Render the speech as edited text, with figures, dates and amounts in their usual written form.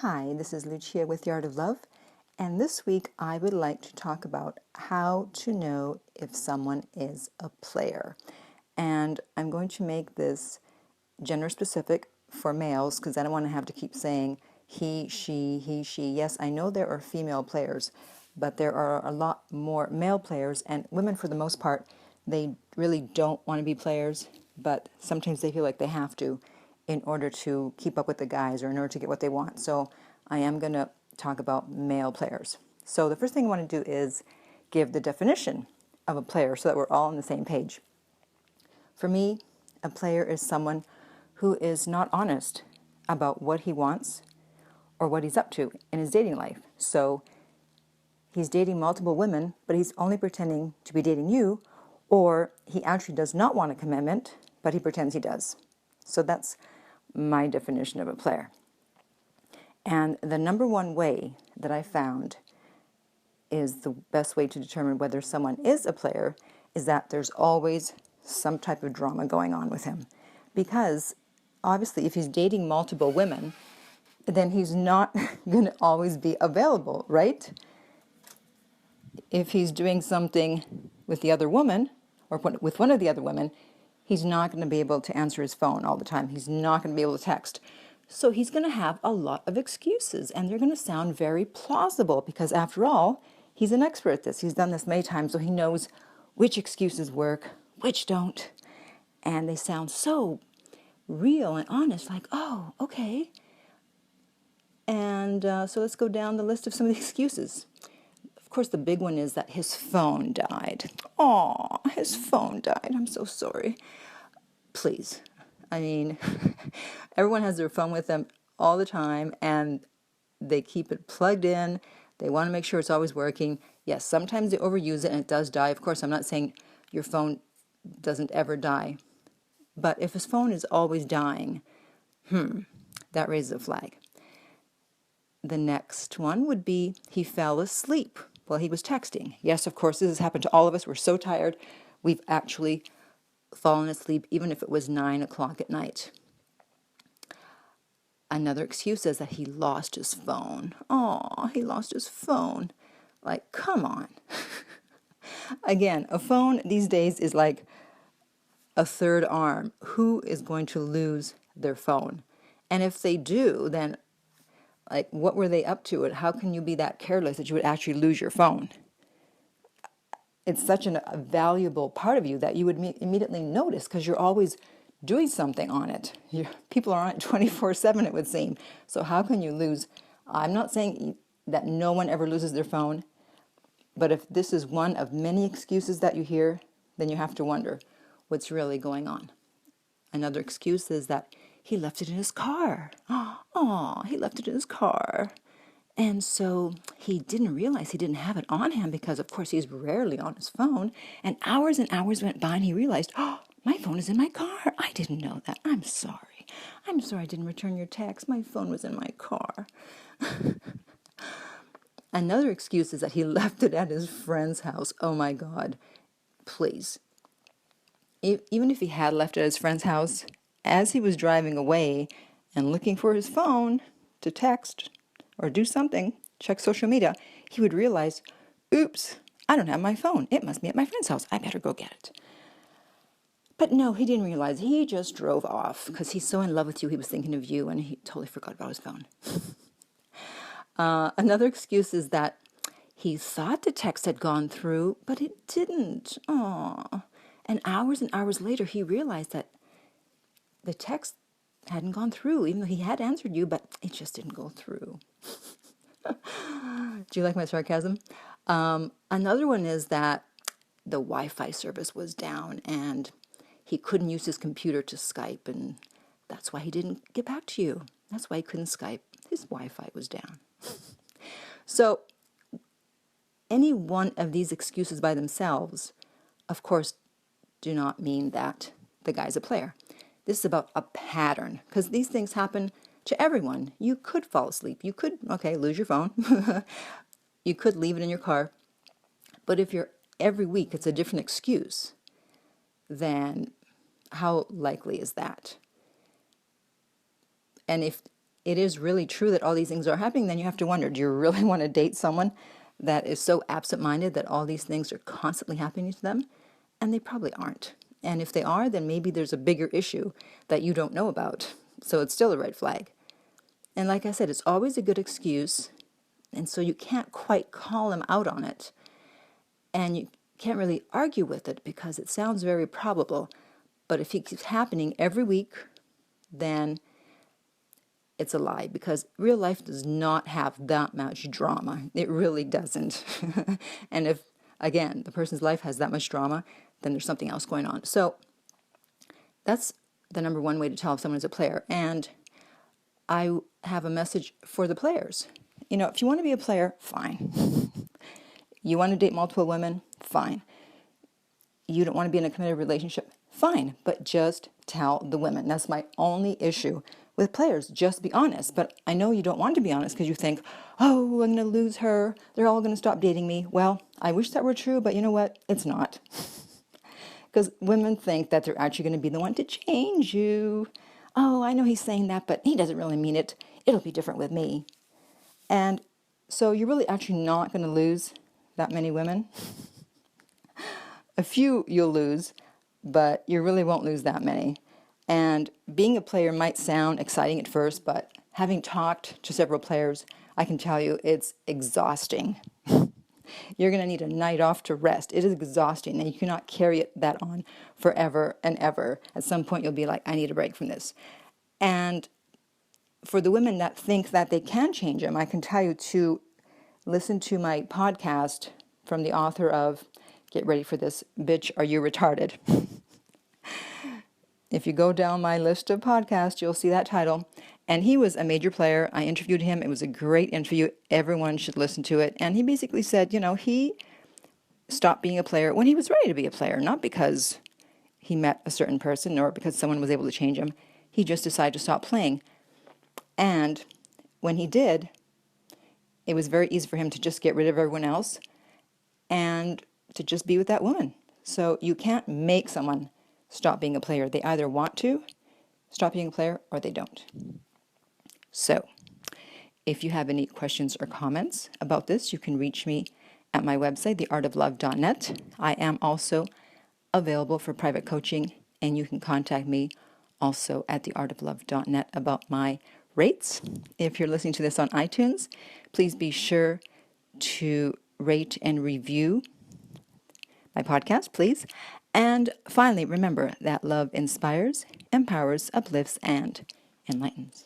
Hi, this is Lucia with The Art of Love, and this week I would like to talk about how to know if someone is a player. And I'm going to make this gender specific for males because I don't want to have to keep saying he, she. Yes, I know there are female players, but there are a lot more male players, and women for the most part, they really don't want to be players, but sometimes they feel like they have to in order to keep up with the guys or in order to get what they want. So I am going to talk about male players. So the first thing I want to do is give the definition of a player so that we're all on the same page. For me, a player is someone who is not honest about what he wants or what he's up to in his dating life. So he's dating multiple women, but he's only pretending to be dating you, or he actually does not want a commitment, but he pretends he does. So that's my definition of a player. And the number one way that I found is the best way to determine whether someone is a player is that there's always some type of drama going on with him. Because obviously if he's dating multiple women, then he's not going to always be available, right? If he's doing something with the other woman or with one of the other women, he's not going to be able to answer his phone all the time. He's not going to be able to text. So he's going to have a lot of excuses, and they're going to sound very plausible because, after all, he's an expert at this. He's done this many times, so he knows which excuses work, which don't. And they sound so real and honest, like, oh, okay. And so let's go down the list of some of the excuses. Of course, the big one is that his phone died. Aw, his phone died. I'm so sorry. Please. I mean, everyone has their phone with them all the time, and they keep it plugged in. They want to make sure it's always working. Yes, sometimes they overuse it and it does die. Of course, I'm not saying your phone doesn't ever die. But if his phone is always dying, that raises a flag. The next one would be he fell asleep while he was texting. Yes, of course, this has happened to all of us. We're so tired. We've actually fallen asleep, even if it was 9 o'clock at night. Another excuse is that he lost his phone. Oh, he lost his phone. Like, come on. Again, a phone these days is like a third arm. Who is going to lose their phone? And if they do, then like, what were they up to? How can you be that careless that you would actually lose your phone? It's such a valuable part of you that you would immediately notice because you're always doing something on it. People are on it 24/7, it would seem. So how can you lose? I'm not saying that no one ever loses their phone, but if this is one of many excuses that you hear, then you have to wonder what's really going on. Another excuse is that he left it in his car. Oh, he left it in his car. And so he didn't realize he didn't have it on him because, of course, he's rarely on his phone. And hours went by and he realized, oh, my phone is in my car. I didn't know that. I'm sorry. I'm sorry I didn't return your text. My phone was in my car. Another excuse is that he left it at his friend's house. Oh, my God. Please. Even if he had left it at his friend's house, as he was driving away and looking for his phone to text or do something, check social media, he would realize, oops, I don't have my phone. It must be at my friend's house. I better go get it. But no, he didn't realize. He just drove off because he's so in love with you. He was thinking of you and he totally forgot about his phone. Another excuse is that he thought the text had gone through, but it didn't. Aww. And hours later, he realized that the text hadn't gone through, even though he had answered you, but it just didn't go through. Do you like my sarcasm? Another one is that the Wi-Fi service was down and he couldn't use his computer to Skype, and that's why he didn't get back to you. That's why he couldn't Skype. His Wi-Fi was down. So any one of these excuses by themselves, of course, do not mean that the guy's a player. This is about a pattern, because these things happen to everyone. You could fall asleep. You could, lose your phone. You could leave it in your car. But if every week it's a different excuse, then how likely is that? And if it is really true that all these things are happening, then you have to wonder, do you really want to date someone that is so absent-minded that all these things are constantly happening to them? And they probably aren't. And if they are, then maybe there's a bigger issue that you don't know about. So it's still a red flag. And like I said, it's always a good excuse. And so you can't quite call him out on it. And you can't really argue with it because it sounds very probable. But if it keeps happening every week, then it's a lie, because real life does not have that much drama. It really doesn't. And if, again, the person's life has that much drama, then there's something else going on. So that's the number one way to tell if someone is a player. And I have a message for the players. If you want to be a player, fine. You want to date multiple women, fine. You don't want to be in a committed relationship, fine. But just tell the women. That's my only issue with players. Just be honest. But I know you don't want to be honest because you think, oh, I'm going to lose her. They're all going to stop dating me. Well, I wish that were true, but you know what? It's not. Because women think that they're actually going to be the one to change you. Oh, I know he's saying that, but he doesn't really mean it. It'll be different with me. And so you're really actually not going to lose that many women. A few you'll lose, but you really won't lose that many. And being a player might sound exciting at first, but having talked to several players, I can tell you it's exhausting. You're going to need a night off to rest. It is exhausting, and you cannot carry that on forever and ever. At some point, you'll be like, I need a break from this. And for the women that think that they can change them, I can tell you to listen to my podcast from the author of, get ready for this, Bitch, Are You Retarded? If you go down my list of podcasts, you'll see that title. And he was a major player. I interviewed him. It was a great interview. Everyone should listen to it. And he basically said, he stopped being a player when he was ready to be a player, not because he met a certain person or because someone was able to change him. He just decided to stop playing. And when he did, it was very easy for him to just get rid of everyone else and to just be with that woman. So you can't make someone stop being a player. They either want to stop being a player or they don't. So if you have any questions or comments about this, you can reach me at my website, theartoflove.net. I am also available for private coaching, and you can contact me also at theartoflove.net about my rates. If you're listening to this on iTunes, please be sure to rate and review my podcast, please. And finally, remember that love inspires, empowers, uplifts, and enlightens.